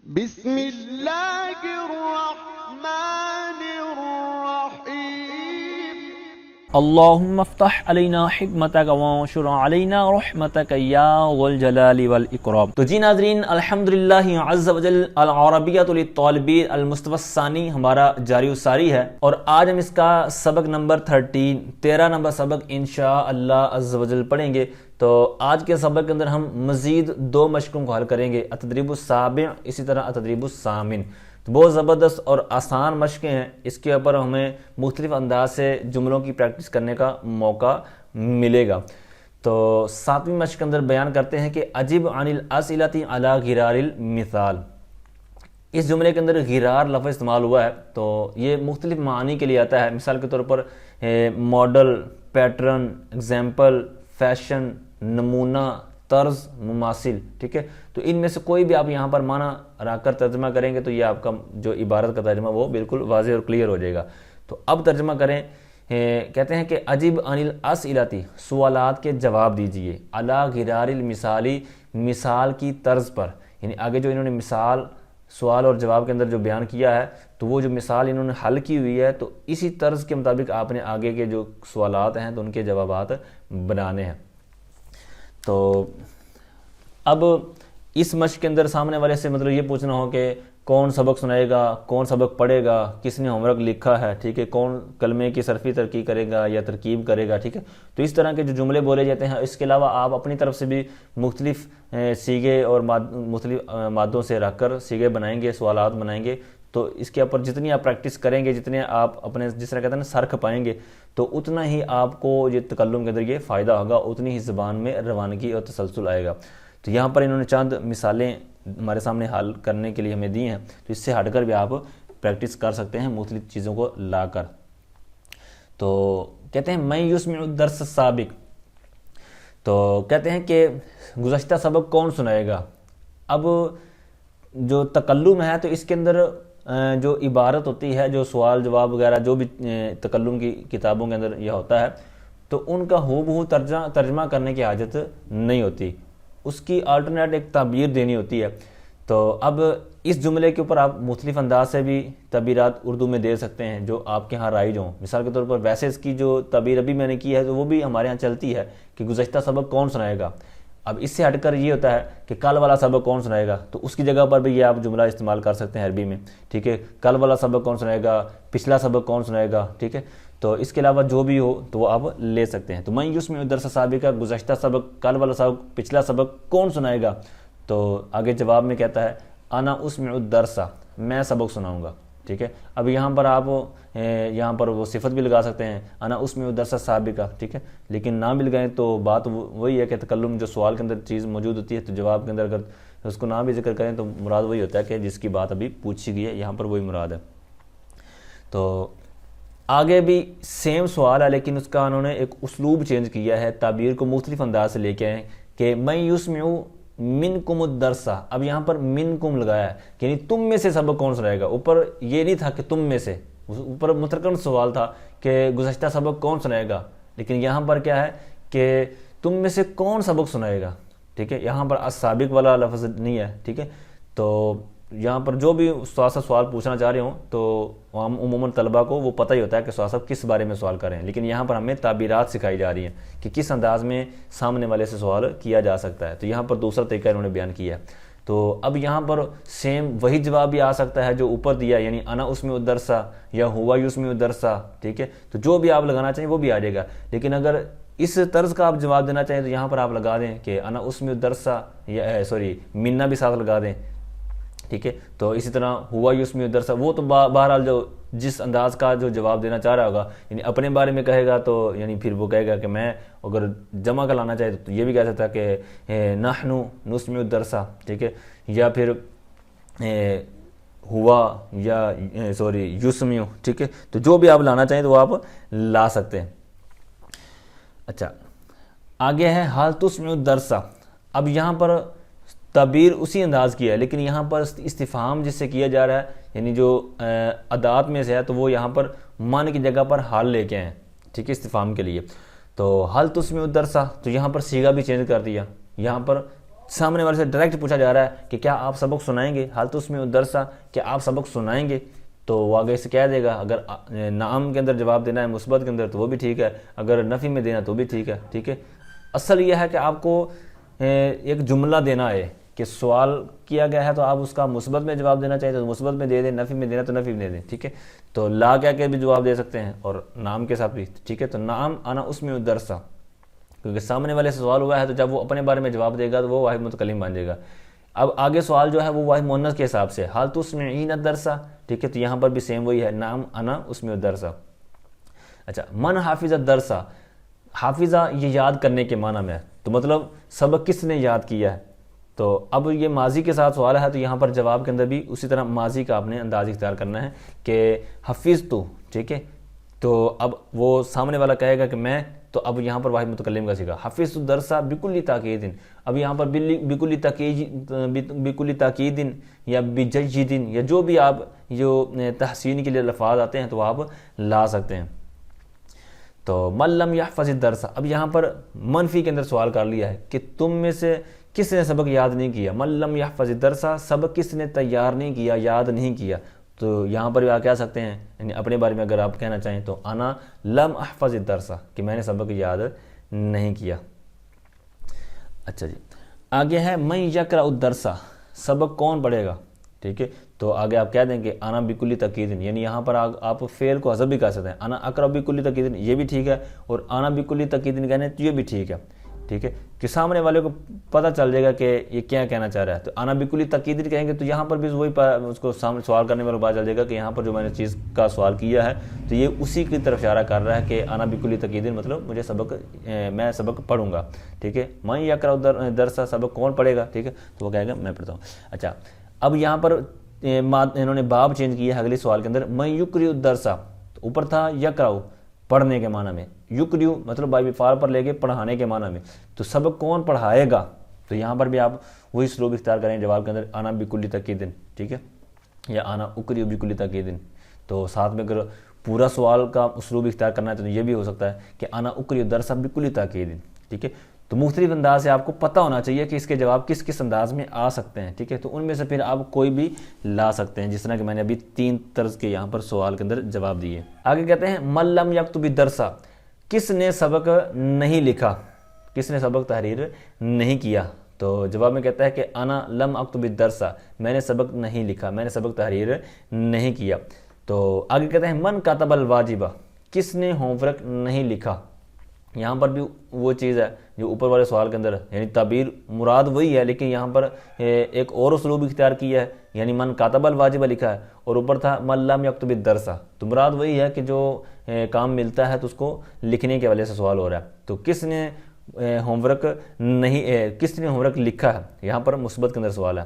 بسم اللہ الرحمن الرحیم اللهم افتح علينا حکمتک وانشر علينا رحمتک یا ذو الجلال والاکرام۔ تو جی ناظرین، الحمدللہ عز وجل العربیۃ للطالبین المصطفی الثانی ہمارا جاری و ساری ہے، اور آج ہم اس کا سبق نمبر 13 نمبر سبق انشاءاللہ عز وجل پڑھیں گے۔ تو آج کے سبق کے اندر ہم مزید 2 مشقوں کو حل کریں گے، التدریب السابع، اسی طرح التدریب الثامن۔ بہت زبردست اور آسان مشقیں ہیں، اس کے اوپر ہمیں مختلف انداز سے جملوں کی پریکٹس کرنے کا موقع ملے گا۔ تو 7ویں مشق کے اندر بیان کرتے ہیں کہ اجب عن الاسئلۃ علی غرار المثال۔ اس جملے کے اندر غرار لفظ استعمال ہوا ہے، تو یہ مختلف معانی کے لیے آتا ہے۔ مثال کے طور پر ماڈل، پیٹرن، ایگزامپل، فیشن، نمونہ، طرز، مماثل، ٹھیک ہے۔ تو ان میں سے کوئی بھی آپ یہاں پر معنی رکھ کر ترجمہ کریں گے تو یہ آپ کا جو عبارت کا ترجمہ وہ بالکل واضح اور کلیئر ہو جائے گا۔ تو اب ترجمہ کریں، کہتے ہیں کہ عجب عن الاسئلۃ، سوالات کے جواب دیجئے، علی غرار المثالی، مثال کی طرز پر، یعنی آگے جو انہوں نے مثال سوال اور جواب کے اندر جو بیان کیا ہے، تو وہ جو مثال انہوں نے حل کی ہوئی ہے، تو اسی طرز کے مطابق آپ نے آگے کے جو سوالات ہیں تو ان کے جوابات بنانے ہیں۔ تو اب اس مشق کے اندر سامنے والے سے مطلب یہ پوچھنا ہو کہ کون سبق سنائے گا، کون سبق پڑھے گا، کس نے ہوم ورک لکھا ہے، ٹھیک ہے، کون کلمے کی صرفی ترقی کرے گا یا ترکیب کرے گا، ٹھیک ہے۔ تو اس طرح کے جو جملے بولے جاتے ہیں، اس کے علاوہ آپ اپنی طرف سے بھی مختلف صیغے اور مختلف مادوں سے رکھ کر صیغے بنائیں گے، سوالات بنائیں گے۔ تو اس کے اوپر جتنی آپ پریکٹس کریں گے، جتنے آپ اپنے جس طرح کہتے ہیں نا سر کھپائیں گے، تو اتنا ہی آپ کو یہ تکلم کے اندر یہ فائدہ ہوگا، اتنی ہی زبان میں روانگی اور تسلسل آئے گا۔ تو یہاں پر انہوں نے چند مثالیں ہمارے سامنے حل کرنے کے لیے ہمیں دی ہیں، تو اس سے ہٹ کر بھی آپ پریکٹس کر سکتے ہیں مختلف چیزوں کو لا کر۔ تو کہتے ہیں میں یسمع الدرس السابق، تو کہتے ہیں کہ گزشتہ سبق کون سنائے گا۔ اب جو تکلم ہے تو اس کے اندر جو عبارت ہوتی ہے، جو سوال جواب وغیرہ جو بھی تکلم کی کتابوں کے اندر یہ ہوتا ہے، تو ان کا ہو بہو ترجمہ کرنے کی حاجت نہیں ہوتی، اس کی آلٹرنیٹ ایک تعبیر دینی ہوتی ہے۔ تو اب اس جملے کے اوپر آپ مختلف انداز سے بھی تعبیرات اردو میں دے سکتے ہیں جو آپ کے ہاں رائج ہوں۔ مثال کے طور پر ویسے اس کی جو تعبیر ابھی میں نے کی ہے تو وہ بھی ہمارے ہاں چلتی ہے کہ گزشتہ سبق کون سنائے گا۔ اب اس سے ہٹ کر یہ ہوتا ہے کہ کل والا سبق کون سنائے گا، تو اس کی جگہ پر بھی یہ آپ جملہ استعمال کر سکتے ہیں عربی میں، ٹھیک ہے۔ کل والا سبق کون سنائے گا، پچھلا سبق کون سنائے گا، ٹھیک ہے۔ تو اس کے علاوہ جو بھی ہو تو وہ آپ لے سکتے ہیں۔ تو میں یسمع الدرس السابق کا گزشتہ سبق، کل والا سبق، پچھلا سبق کون سنائے گا، تو آگے جواب میں کہتا ہے انا اسمع الدرس، میں سبق سناؤں گا، ٹھیک ہے۔ اب یہاں پر آپ یہاں پر وہ صفت بھی لگا سکتے ہیں انا اسمع الدرس السابق، ٹھیک ہے، لیکن نہ مل گئے تو بات وہی ہے کہ تکلم جو سوال کے اندر چیز موجود ہوتی ہے، تو جواب کے اندر اگر اس کو نہ بھی ذکر کریں تو مراد وہی ہوتا ہے کہ جس کی بات ابھی پوچھی گئی ہے، یہاں پر وہی مراد ہے۔ تو آگے بھی سیم سوال ہے، لیکن اس کا انہوں نے ایک اسلوب چینج کیا ہے، تعبیر کو مختلف انداز سے لے کے آئے کہ میں یسمع منکم الدرس۔ اب یہاں پر منکم لگایا ہے، یعنی تم میں سے سبق کون سنائے گا۔ اوپر یہ نہیں تھا کہ تم میں سے، اوپر مترکن سوال تھا کہ گزشتہ سبق کون سنائے گا، لیکن یہاں پر کیا ہے کہ تم میں سے کون سبق سنائے گا، ٹھیک ہے۔ یہاں پر السابق والا لفظ نہیں ہے، ٹھیک ہے۔ تو یہاں پر جو بھی استاد صاحب سوال پوچھنا چاہ رہے ہوں تو ہم عموماً طلبہ کو وہ پتہ ہی ہوتا ہے کہ استاد صاحب کس بارے میں سوال کر رہے ہیں، لیکن یہاں پر ہمیں تعبیرات سکھائی جا رہی ہیں کہ کس انداز میں سامنے والے سے سوال کیا جا سکتا ہے۔ تو یہاں پر دوسرا طریقہ انہوں نے بیان کیا ہے۔ تو اب یہاں پر سیم وہی جواب بھی آ سکتا ہے جو اوپر دیا، یعنی انا اسمع الدرس یا ہوا یسمع الدرس، ٹھیک ہے۔ تو جو بھی آپ لگانا چاہیں وہ بھی آ جائے گا، لیکن اگر اس طرز کا آپ جواب دینا چاہیں تو یہاں پر آپ لگا دیں کہ انا اسمع الدرس، یا منا بھی ساتھ لگا دیں، ٹھیک ہے۔ تو اسی طرح ہوا یسمع الدرس، وہ تو بہرحال جو جس انداز کا جو جواب دینا چاہ رہا ہوگا، یعنی اپنے بارے میں کہے گا تو یعنی پھر وہ کہے گا کہ میں، اگر جمع کا لانا چاہے تو یہ بھی کہہ سکتا ہے کہ نحن نسمع الدرس، ٹھیک ہے، یا پھر ہوا یا یسمع، ٹھیک ہے۔ تو جو بھی آپ لانا چاہیں تو وہ آپ لا سکتے ہیں۔ اچھا، آگے ہے حال تسمع الدرس۔ اب یہاں پر تعبیر اسی انداز کی ہے، لیکن یہاں پر استفہام جس سے کیا جا رہا ہے، یعنی جو ادات میں سے ہے، تو وہ یہاں پر من کی جگہ پر حال لے کے ہیں، ٹھیک ہے، استفہام کے لیے۔ تو حل تسمع الدرس، تو یہاں پر صیغہ بھی چینج کر دیا، یہاں پر سامنے والے سے ڈائریکٹ پوچھا جا رہا ہے کہ کیا آپ سبق سنائیں گے، حال تو اس میں درسا، کیا آپ سبق سنائیں گے، تو وہ آگے سے کہہ دے گا. اگر نعم کے اندر جواب دینا ہے مثبت کے اندر تو وہ بھی ٹھیک ہے، اگر نفی میں دینا تو بھی ٹھیک ہے. ٹھیک ہے، اصل یہ ہے کہ آپ کو ایک جملہ دینا ہے کہ سوال کیا گیا ہے تو آپ اس کا مثبت میں جواب دینا چاہیے تو مثبت میں دے دیں، نفی میں دینا تو نفی میں دے دیں. ٹھیک ہے، تو لا کہہ کے بھی جواب دے سکتے ہیں اور نام کے ساتھ بھی. ٹھیک ہے، تو نعم انا اسمی الدرسا، کیونکہ سامنے والے سے سوال ہوا ہے تو جب وہ اپنے بارے میں جواب دے گا تو وہ واحد متکلم بن جائے گا. اب آگے سوال جو ہے وہ واحد مؤنث کے حساب سے، حال تسمعین الدرسا. ٹھیک ہے، تو یہاں پر بھی سیم وہی ہے، نعم انا اسمی الدرسا. اچھا، من حافظ الدرسا، حافظہ یہ یاد کرنے کے معنی میں ہے، تو مطلب سبق کس نے یاد کیا ہے. تو اب یہ ماضی کے ساتھ سوال ہے تو یہاں پر جواب کے اندر بھی اسی طرح ماضی کا آپ نے انداز اختیار کرنا ہے کہ حفظ تو. ٹھیک ہے، تو اب وہ سامنے والا کہے گا کہ میں، تو اب یہاں پر واحد متکلم کا سیگا حفظ الدرسا بکل تاکید. اب یہاں پر بکل تاکید یا بجید یا جو بھی آپ جو تحسین کے لیے الفاظ آتے ہیں تو آپ لا سکتے ہیں. تو من لم یحفظ الدرس، اب یہاں پر منفی کے اندر سوال کر لیا ہے کہ تم میں سے کس نے سبق یاد نہیں کیا. من لم یحفظ الدرس، سبق کس نے تیار نہیں کیا، یاد نہیں کیا. تو یہاں پر بھی آپ کہہ سکتے ہیں، یعنی اپنے بارے میں اگر آپ کہنا چاہیں تو انا لم احفظ الدرس، کہ میں نے سبق یاد نہیں کیا. اچھا جی، آگے ہے من یقرأ الدرس، سبق کون پڑھے گا. ٹھیک ہے، تو آگے آپ کہہ دیں کہ انا بکل تاکید، یعنی یہاں پر آپ فعل کو حذف بھی کر سکتے ہیں، انا اقرأ بکل تاکید یہ بھی ٹھیک ہے، اور انا بکل تاکید کہنے تو یہ بھی ٹھیک ہے. ٹھیک ہے، کہ سامنے والے کو پتہ چل جائے گا کہ یہ کیا کہنا چاہ رہا ہے. تو انا بکل تاکید کہیں گے تو یہاں پر بھی وہی اس کو سامنے سوال کرنے والے کو پتہ چل جائے گا کہ یہاں پر جو میں نے چیز کا سوال کیا ہے تو یہ اسی کی طرف اشارہ کر رہا ہے کہ انا بکل تاکید مطلب مجھے سبق، میں سبق پڑھوں گا. ٹھیک ہے، من یقرأ الدرس، سبق کون پڑھے گا. ٹھیک ہے، تو وہ کہے گا میں پڑھتا ہوں. اچھا، اب یہاں پر انہوں نے باب چینج کیا ہے اگلے سوال کے اندر، من یقرأ الدرس، تو اوپر تھا یقرأ پڑھنے کے معنی میں، یقرأ مطلب بائی فعل پر لے کے پڑھانے کے معنی میں، تو سبق کون پڑھائے گا. تو یہاں پر بھی آپ وہی اسلوب اختیار کریں جواب کے اندر، انا بکل تاکید. ٹھیک ہے، یا انا اقرأ بکل تاکید. تو ساتھ میں اگر پورا سوال کا اسلوب اختیار کرنا ہے تو یہ بھی ہو سکتا ہے کہ انا اقرأ الدرس بکل تاکید. ٹھیک ہے، تو مختلف انداز سے آپ کو پتہ ہونا چاہیے کہ اس کے جواب کس کس انداز میں آ سکتے ہیں. ٹھیک ہے، تو ان میں سے پھر آپ کوئی بھی لا سکتے ہیں، جس طرح کہ میں نے ابھی 3 طرز کے یہاں پر سوال کے اندر جواب دیے. آگے کہتے ہیں من لم یکتب الدرس، کس نے سبق نہیں لکھا، کس نے سبق تحریر نہیں کیا. تو جواب میں کہتا ہے کہ انا لم اکتب الدرس، میں نے سبق نہیں لکھا، میں نے سبق تحریر نہیں کیا. تو آگے کہتے ہیں من کتب الواجب، کس نے ہوم ورک نہیں لکھا. یہاں پر بھی وہ چیز ہے جو اوپر والے سوال کے اندر، یعنی تعبیر مراد وہی ہے لیکن یہاں پر ایک اور اسلوب اختیار کیا ہے، یعنی من کاتب الواجب لکھا ہے اور اوپر تھا من لم یکتب الدرس. تو مراد وہی ہے کہ جو کام ملتا ہے تو اس کو لکھنے کے حوالے سے سوال ہو رہا ہے. تو کس نے ہوم ورک نہیں، کس نے ہوم ورک لکھا ہے، یہاں پر مثبت کے اندر سوال ہے.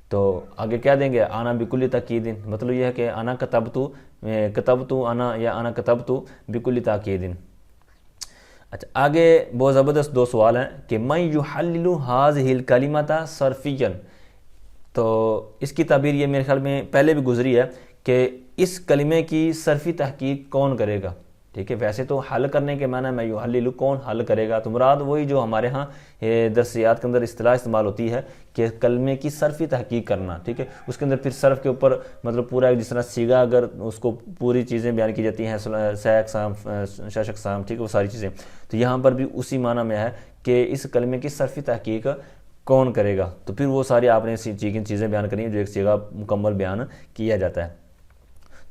تو آگے کیا دیں گے انا بکل تاکید، مطلب یہ ہے کہ انا کتبت انا یا انا کتبت بکل تاکید. اچھا، آگے بہت زبردست 2 سوال ہیں کہ من یحلل هذه الکلمۃ صرفیا. تو اس کی تعبیر یہ میرے خیال میں پہلے بھی گزری ہے کہ اس کلمے کی صرفی تحقیق کون کرے گا. ٹھیک ہے، ویسے تو حل کرنے کے معنی میں یحلل کون حل کرے گا، تو مراد وہی جو ہمارے ہاں درسیات کے اندر اصطلاح استعمال ہوتی ہے کہ کلمے کی صرفی تحقیق کرنا. ٹھیک ہے، اس کے اندر پھر صرف کے اوپر مطلب پورا جس طرح سیگا اگر اس کو پوری چیزیں بیان کی جاتی ہیں، سہ اقسام، شش اقسام، ٹھیک ہے، وہ ساری چیزیں، تو یہاں پر بھی اسی معنی میں ہے کہ اس کلمے کی صرفی تحقیق کون کرے گا. تو پھر وہ ساری آپ نے چیزیں بیان کریں جو ایک سیگا مکمل بیان کیا جاتا ہے.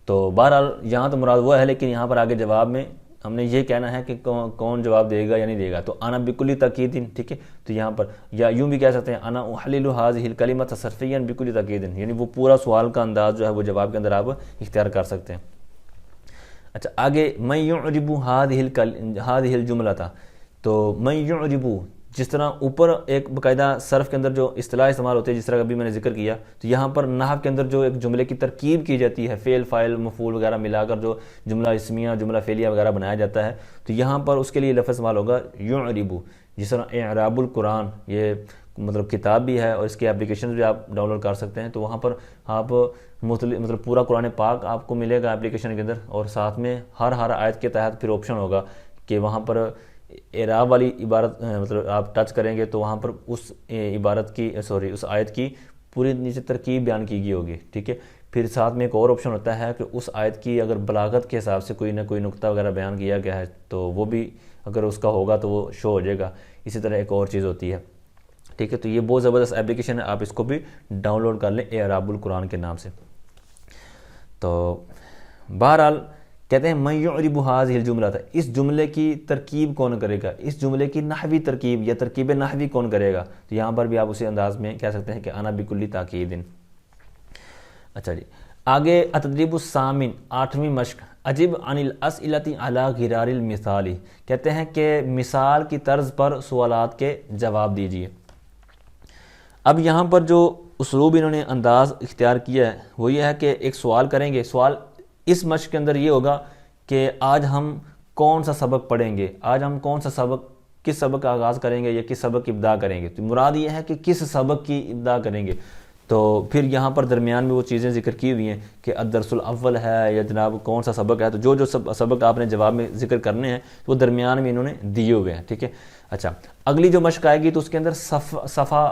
تو بہرحال یہاں تو مراد وہ ہے، لیکن یہاں پر آگے جواب میں ہم نے یہ کہنا ہے کہ کون جواب دے گا یا نہیں دے گا. تو انا بکل تاکید. ٹھیک ہے، تو یہاں پر یا یوں بھی کہہ سکتے ہیں انا احلل هذه الکلمۃ صرفیا بکل تاکید، یعنی وہ پورا سوال کا انداز جو ہے وہ جواب کے اندر آپ اختیار کر سکتے ہیں. اچھا، آگے من یعرب هذه الجملۃ. تو من یعرب، جس طرح اوپر ایک باقاعدہ صرف کے اندر جو اصطلاح استعمال ہوتی ہے، جس طرح ابھی میں نے ذکر کیا، تو یہاں پر نحو کے اندر جو ایک جملے کی ترکیب کی جاتی ہے، فعل فاعل مفعول وغیرہ ملا کر جو جملہ اسمیہ جملہ فعلیہ وغیرہ بنایا جاتا ہے، تو یہاں پر اس کے لیے لفظ استعمال ہوگا یعرب. جس طرح اعراب القرآن، یہ مطلب کتاب بھی ہے اور اس کی اپلیکیشنز بھی آپ ڈاؤن لوڈ کر سکتے ہیں. تو وہاں پر آپ مطلب پورا قرآن پاک آپ کو ملے گا اپلیکیشن کے اندر، اور ساتھ میں ہر آیت کے تحت پھر آپشن ہوگا کہ وہاں پر اعراب والی عبارت مطلب آپ ٹچ کریں گے تو وہاں پر اس عبارت کی اس آیت کی پوری نیچے ترکیب بیان کی گئی ہوگی، ٹھیک ہے۔ پھر ساتھ میں ایک اور آپشن ہوتا ہے کہ اس آیت کی اگر بلاغت کے حساب سے کوئی نہ کوئی نقطہ وغیرہ بیان کیا گیا ہے تو وہ بھی اگر اس کا ہوگا تو وہ شو ہو جائے گا۔ اسی طرح ایک اور چیز ہوتی ہے، ٹھیک ہے۔ تو یہ بہت زبردست اپلیکیشن ہے، آپ اس کو بھی ڈاؤن لوڈ کر لیں اعراب القرآن کے نام سے۔ تو بہرحال کہتے ہیں من یعرب هذه الجملہ، اس جملے کی ترکیب کون کرے گا، اس جملے کی نحوی ترکیب یا ترکیب نحوی کون کرے گا، تو یہاں پر بھی آپ اسی انداز میں کہہ سکتے ہیں کہ انا بکل تاکید۔ اچھا جی، آگے التدریب الثامن، 8ویں مشق، اجب عن الاسئلۃ علی غرار المثال، کہتے ہیں کہ مثال کی طرز پر سوالات کے جواب دیجیے۔ اب یہاں پر جو اسلوب انہوں نے انداز اختیار کیا ہے وہ یہ ہے کہ ایک سوال کریں گے، سوال اس مشق کے اندر یہ ہوگا کہ آج ہم کون سا سبق پڑھیں گے، آج ہم کون سا سبق، کس سبق کا آغاز کریں گے یا کس سبق کی ابتدا کریں گے، تو مراد یہ ہے کہ کس سبق کی ابتدا کریں گے۔ تو پھر یہاں پر درمیان میں وہ چیزیں ذکر کی ہوئی ہیں کہ الدرس الاول ہے یا جناب کون سا سبق ہے، تو جو سبق آپ نے جواب میں ذکر کرنے ہیں وہ درمیان میں انہوں نے دیے ہوئے ہیں، ٹھیک ہے۔ اچھا، اگلی جو مشق آئے گی تو اس کے اندر صفحہ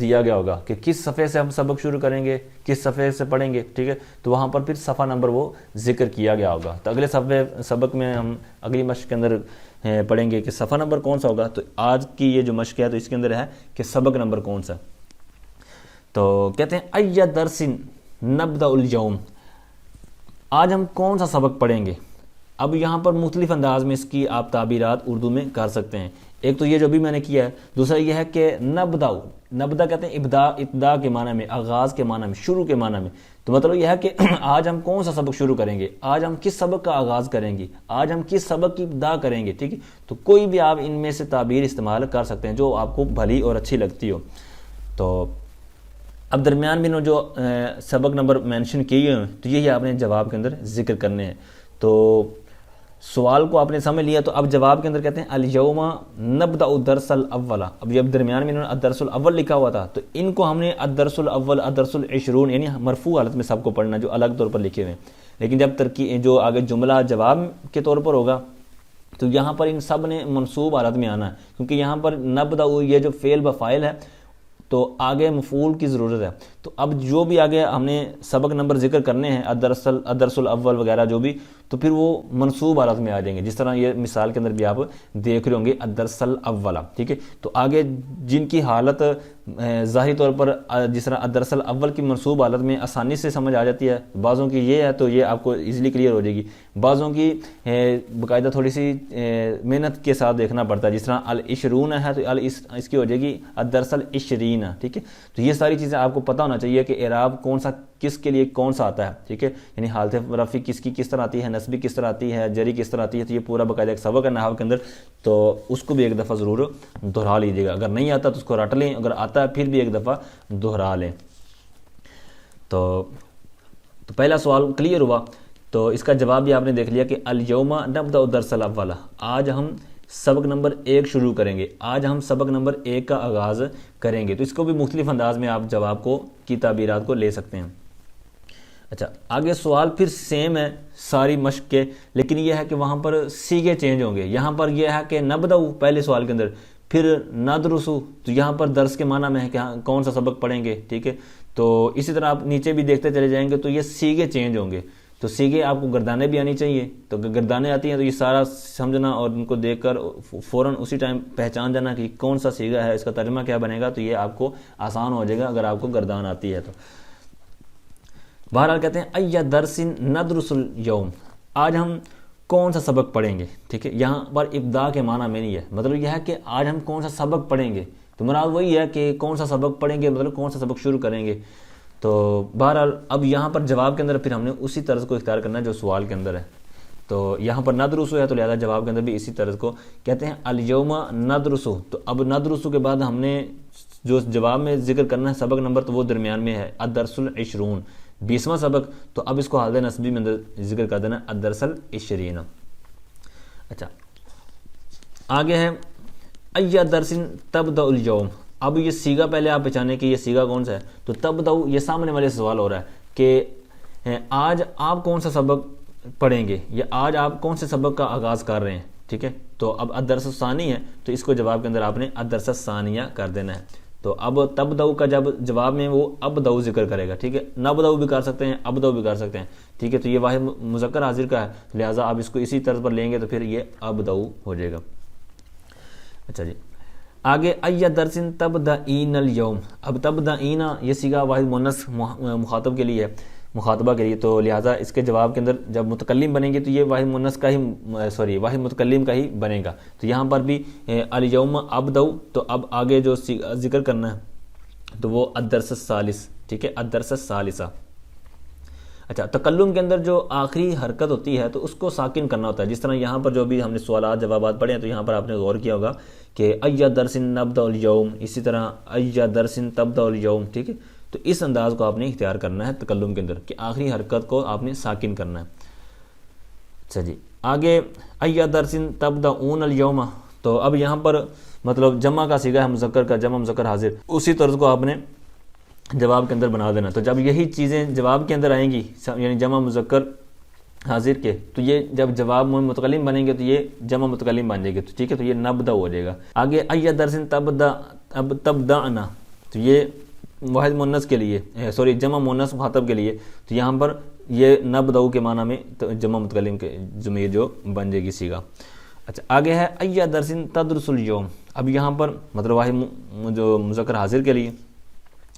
دیا گیا ہوگا کہ کس صفحے سے ہم سبق شروع کریں گے، کس صفحے سے پڑھیں گے، ٹھیک ہے۔ تو وہاں پر پھر صفحہ نمبر وہ ذکر کیا گیا ہوگا۔ تو اگلے سبق میں ہم اگلی مشق کے اندر پڑھیں گے کہ صفحہ نمبر کون سا ہوگا۔ تو آج کی یہ جو مشق ہے تو اس کے اندر ہے کہ سبق نمبر کون سا۔ تو کہتے ہیں ای درس نبدأ اليوم، آج ہم کون سا سبق پڑھیں گے۔ اب یہاں پر مختلف انداز میں اس کی آپ تعبیرات اردو میں کر سکتے ہیں۔ ایک تو یہ جو بھی میں نے کیا ہے، دوسرا یہ ہے کہ نبدا کہتے ہیں ابتدا کے معنی میں، آغاز کے معنی میں، شروع کے معنی میں۔ تو مطلب یہ ہے کہ آج ہم کون سا سبق شروع کریں گے، آج ہم کس سبق کا آغاز کریں گے، آج ہم کس سبق کی ابتدا کریں گے، ٹھیک ہے۔ تو کوئی بھی آپ ان میں سے تعبیر استعمال کر سکتے ہیں جو آپ کو بھلی اور اچھی لگتی ہو۔ تو اب درمیان میں جو سبق نمبر مینشن کیے ہیں تو یہی آپ نے جواب کے اندر ذکر کرنے ہیں۔ تو سوال کو آپ نے سمجھ لیا، تو اب جواب کے اندر کہتے ہیں الیوم نبدأ الدرس الاول۔ اب جب درمیان میں انہوں نے الدرس الاول لکھا ہوا تھا تو ان کو ہم نے الدرس الاول، الدرس العشرون یعنی مرفوع حالت میں سب کو پڑھنا جو الگ طور پر لکھے ہوئے ہیں۔ لیکن جب جو آگے جملہ جواب کے طور پر ہوگا تو یہاں پر ان سب نے منصوب حالت میں آنا ہے، کیونکہ یہاں پر نبدأ یہ جو فعل بفاعل ہے تو آگے مفعول کی ضرورت ہے۔ تو اب جو بھی آگے ہم نے سبق نمبر ذکر کرنے ہیں الدرس الاول وغیرہ جو بھی، تو پھر وہ منصوب حالت میں آ جائیں گے، جس طرح یہ مثال کے اندر بھی آپ دیکھ رہے ہوں گے الدرس الاول، ٹھیک ہے۔ تو آگے جن کی حالت ظاہری طور پر جس طرح الدرس الاول کی منصوب حالت میں آسانی سے سمجھ آ جاتی ہے، بعضوں کی یہ ہے تو یہ آپ کو ایزیلی کلیئر ہو جائے گی، بعضوں کی باقاعدہ تھوڑی سی محنت کے ساتھ دیکھنا پڑتا ہے، جس طرح العشرون ہے تو اس کی ہو جائے گی الدرس العشرین، ٹھیک ہے۔ تو یہ ساری چیزیں آپ کو پتہ ہونا چاہیے کہ اعراب کون سا کس کے لیے کون سا آتا ہے، ٹھیک ہے۔ یعنی حالت رفع کس کی کس طرح آتی ہے، نصبی کس طرح آتی ہے، جری کس طرح آتی ہے، تو یہ پورا باقاعدہ ایک سبق ہے نحو کے اندر، تو اس کو بھی ایک دفعہ ضرور دہرا لیجیے گا۔ اگر نہیں آتا تو اس کو رٹ لیں، اگر آتا ہے پھر بھی ایک دفعہ دہرا لیں۔ تو پہلا سوال کلیئر ہوا، تو اس کا جواب بھی آپ نے دیکھ لیا کہ الیوم نبدأ الدرس الاول، آج ہم سبق نمبر 1 شروع کریں گے، آج ہم سبق نمبر 1 کا آغاز کریں گے۔ تو اس کو بھی مختلف انداز میں آپ جواب کو کی تعبیرات کو لے سکتے ہیں۔ اچھا، آگے سوال پھر سیم ہے ساری مشق کے، لیکن یہ ہے کہ وہاں پر سیغے چینج ہوں گے۔ یہاں پر یہ ہے کہ نبدأ پہلے سوال کے اندر، پھر ندرس، تو یہاں پر درس کے معنی میں ہے کہ کون سا سبق پڑھیں گے، ٹھیک ہے۔ تو اسی طرح آپ نیچے بھی دیکھتے چلے جائیں گے تو یہ سیغے چینج ہوں گے۔ تو سیغے آپ کو گردانیں بھی آنی چاہیے، تو اگر گردانیں آتی ہیں تو یہ سارا سمجھنا اور ان کو دیکھ کر فوراً اسی ٹائم پہچان جانا کہ کون سا سیغہ ہے، اس کا ترجمہ کیا بنے گا، تو یہ آپ کو آسان ہو جائے گا اگر آپ کو گردان آتی ہے تو۔ بہرحال کہتے ہیں ای درس ندرس اليوم، آج ہم کون سا سبق پڑھیں گے، ٹھیک ہے۔ یہاں پر ابتدا کے معنی میں نہیں ہے، مطلب یہ ہے کہ آج ہم کون سا سبق پڑھیں گے، تو مراد وہی ہے کہ کون سا سبق پڑھیں گے، مطلب کون سا سبق شروع کریں گے۔ تو بہرحال اب یہاں پر جواب کے اندر پھر ہم نے اسی طرز کو اختیار کرنا ہے جو سوال کے اندر ہے۔ تو یہاں پر ندرس ہے تو لہذا جواب کے اندر بھی اسی طرز کو کہتے ہیں الیوم ندرس۔ تو اب ندرس کے بعد ہم نے جو جواب میں ذکر کرنا ہے سبق نمبر، تو وہ درمیان میں ہے الدرس العشرون، 20واں سبق۔ تو اب اس کو حالت نصبی میں اندر ذکر کر دینا الدرس العشرین۔ اچھا، آگے ہے ای درس تبدأ اليوم، اب یہ سیغہ پہلے آپ پہچانے کہ یہ سیغہ کون سا ہے، تو تبدأ یہ سامنے والے سوال ہو رہا ہے کہ آج آپ کون سا سبق پڑھیں گے یا آج آپ کون سے سبق کا آغاز کر رہے ہیں، ٹھیک ہے۔ تو اب الدرس الثانی ہے تو اس کو جواب کے اندر آپ نے الدرس الثانیہ کر دینا ہے. تو اب تبدؤ کا جب جواب میں وہ ابدؤ ذکر کرے گا, ٹھیک ہے, نبدؤ بھی کر سکتے ہیں, ابدؤ بھی کر سکتے ہیں, ٹھیک ہے. تو یہ واحد مذکر حاضر کا ہے, لہٰذا آپ اس کو اسی طرز پر لیں گے تو پھر یہ ابدؤ ہو جائے گا. اچھا جی, آگے ای درس تبدئین الیوم. اب تبدئین یہ صیغہ واحد مؤنث مخاطب کے لیے ہے, مخاطبہ کے لیے, تو لہٰذا اس کے جواب کے اندر جب متکلم بنیں گے تو یہ واحد مؤنث کا ہی واحد متکلم کا ہی بنے گا. تو یہاں پر بھی الیوم ابدؤ, تو اب آگے جو ذکر کرنا ہے تو وہ الدرس الثالث, ٹھیک ہے, الدرس الثالثہ. اچھا, تکلم کے اندر جو آخری حرکت ہوتی ہے تو اس کو ساکن کرنا ہوتا ہے. جس طرح یہاں پر جو بھی ہم نے سوالات جوابات پڑھے ہیں تو یہاں پر آپ نے غور کیا ہوگا کہ ای درس نبدأ الیوم, اسی طرح ای درس تبدأ الیوم, ٹھیک ہے. تو اس انداز کو آپ نے اختیار کرنا ہے تکلم کے اندر کہ آخری حرکت کو آپ نے ساکن کرنا ہے. اچھا جی, آگے ای درس تبدؤون الیوم. تو اب یہاں پر مطلب جمع کا صیغہ ہے مذکر کا, جمع مذکر حاضر, اسی طرز کو آپ نے جواب کے اندر بنا دینا. تو جب یہی چیزیں جواب کے اندر آئیں گی یعنی جمع مذکر حاضر کے, تو یہ جب جواب متکلم بنیں گے تو یہ جمع متکلم بن جائے گے, تو ٹھیک ہے, تو یہ نبدأ ہو جائے گا. آگے ای درس تبدأنا, تو یہ واحد مؤنث کے لیے جمع مؤنث مخاطب کے لیے, تو یہاں پر یہ نبدأ کے معنی میں جمع متکلم کے ضمیر جو بن جائے گی صیغہ. اچھا, آگے ہے ای درس تدرس الیوم. اب یہاں پر مطلب واحد جو مذکر حاضر کے لیے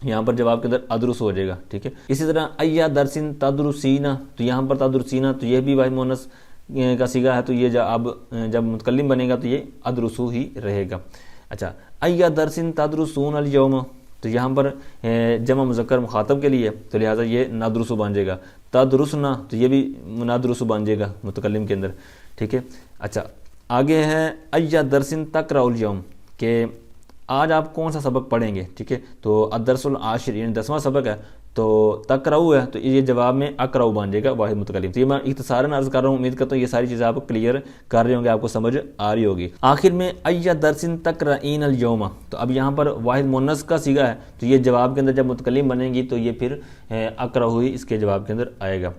یہاں پر جواب کے اندر ادرس ہو جائے گا, ٹھیک ہے. اسی طرح ای درس تدرسین, تو یہاں پر تدرسین تو یہ بھی واحد مؤنث کا صیغہ ہے, تو یہ جب متکلم بنے گا تو یہ ادرسو ہی رہے گا. اچھا, ای درس تدرسون الیوم, تو یہاں پر جمع مذکر مخاطب کے لیے تو لہٰذا یہ ندرسو بن جائے گا. تدرسنا, تو یہ بھی ندرسو بن جائے گا متکلم کے اندر, ٹھیک ہے. اچھا, آگے ہے ای درس تقرأ الیوم, کہ آج آپ کون سا سبق پڑھیں گے, ٹھیک ہے. تو الدرس العاشر یعنی 10واں سبق ہے, تو تقرأ ہے تو یہ جواب میں اقرأ بن جائے گا واحد متکلم. تو یہ میں اختصاراً عرض کر رہا ہوں, امید کرتا ہوں یہ ساری چیزیں آپ کلیئر کر رہے ہوں گے, آپ کو سمجھ آ رہی ہوگی. آخر میں ای درس تقرئین الیوم, تو اب یہاں پر واحد مؤنث کا صیغہ ہے, تو یہ جواب کے اندر جب متکلم بنیں گی تو یہ پھر اقرأ ہی اس کے جواب کے اندر آئے گا.